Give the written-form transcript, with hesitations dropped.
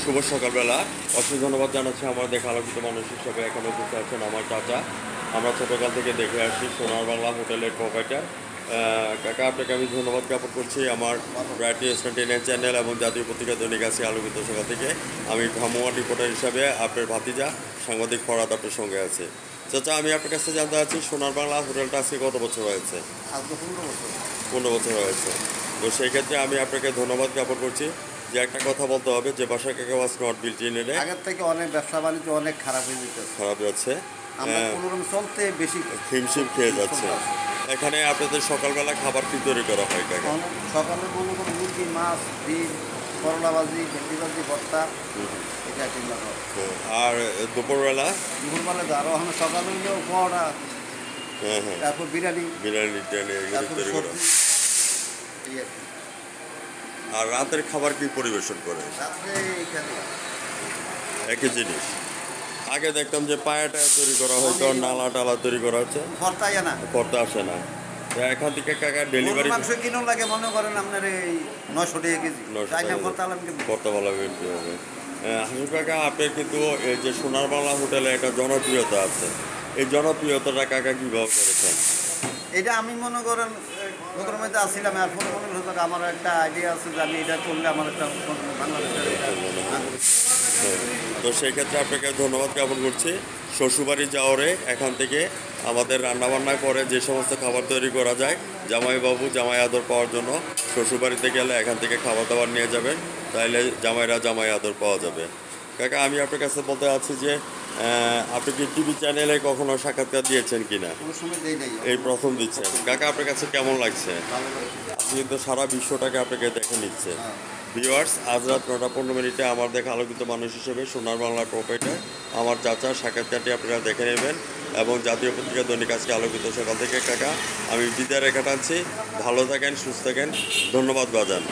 শুভ সকালবেলা। অসংখ্য ধন্যবাদ জানাচ্ছি আমার দেখা আলোকিত মানুষ হিসাবে এখানে উপস্থিত আছেন আমার চাচা। আমরা ছোটকাল থেকে দেখে আসছি সোনার বাংলা হোটেলের প্রোপাইটার। কাকা, আপনাকে আমি ধন্যবাদ জ্ঞাপন করছি আমার ব্রাইটি স্ট্যান্টিনের চ্যানেল এবং জাতীয় পত্রিকা দৈনিক আছে আলোকিত সকাল থেকে। আমি ভ্রাম্যমাণ রিপোর্টার হিসাবে আপনার ভাতিজা সাংবাদিক ফরাদ আপনার সঙ্গে আছে। চাচা, আমি আপনার কাছে জানতে চাচ্ছি সোনার বাংলা হোটেলটা আজকে কত বছর হয়েছে? 15 বছর হয়েছে। তো সেই ক্ষেত্রে আমি আপনাকে ধন্যবাদ জ্ঞাপন করছি যে একটা কথা বলতে হবে যে বাসা কাকা was not built in a day. আগের থেকে অনেক ব্যবসা বাণিজ্য অনেক খারাপ হয়ে যেতেছে, খারাপ যাচ্ছে, আমরা কোনোরকম চলতে বেশি হিমশিম খেয়ে যাচ্ছে। এখানে আপনাদের সকালবেলা খাবার কি তৈরি করা হয় কাকা? সকালে মনে করো মুরগি, মাছ, ডিম, করলা ভাজি, ভেন্ডি ভাজি, ভর্তা, এটা কিনলাম। আর দুপুরবেলা? দুপুরবেলা আরও এখন সকালে হইলেও পরোটা, তারপর বিরিয়ানি এগুলো তৈরি করা। এই আর কি। আর রাতের খাবার কি পরিবেশন করে? রাত্রে এইখানে একই জিনিস। আগে দেখতাম যে পায়াটা তৈরি করা হয়তো, নালা টালা তৈরি করা হচ্ছে, ভর্তা না, ভর্তা আসে না। এখান থেকে কাকা ডেলিভারি মাংস কিনো লাগে মনে করেন আপনার এই 900 টাকা কেজি, ভর্তা ভালো বিক্রি হবে। হাসিফ কাকা, আপনার কিন্তু এই যে সোনার বাংলা হোটেলে একটা জনপ্রিয়তা আছে, এই জনপ্রিয়তাটা কাকা কীভাবে করেছেন? এটা আমি মনে করেন লোকের মধ্যে আসছিলাম, আর ফোন মনে করতে আমার একটা আইডিয়া আছে যে আমি এটা করলে আমার একটা তো সেই ক্ষেত্রে আপনাকে ধন্যবাদ জ্ঞাপন করছি। শ্বশুরবাড়ি যাওয়ারে এখান থেকে আমাদের রান্নাবান্না করে যে সমস্ত খাবার তৈরি করা যায়, জামাইবাবু জামাই আদর পাওয়ার জন্য শ্বশুরবাড়িতে গেলে এখান থেকে খাবার দাবার নিয়ে যাবেন, তাইলে জামাইরা জামাই আদর পাওয়া যাবে। কাকা, আমি আপনার কাছে বলতে চাচ্ছি যে আপনি কি টিভি চ্যানেলে কখনো সাক্ষাৎকার দিয়েছেন কিনা? এই প্রথম দিচ্ছেন। কাকা, আপনার কাছে কেমন লাগছে? আপনি কিন্তু সারা বিশ্বটাকে আপনাকে দেখে নিচ্ছে। ভিউয়ার্স, আজ রাত 9:15 আমার দেখা আলোকিত মানুষ হিসেবে সোনার বাংলার প্রোপাইটার আমার চাচা সাক্ষাৎকারটি আপনারা দেখে নেবেন এবং জাতীয় পত্রিকা দৈনিক আজকে আলোকিত সকাল থেকে কাকা আমি বিদায় রেখা টানছি। ভালো থাকেন, সুস্থ থাকেন। ধন্যবাদ বাজান।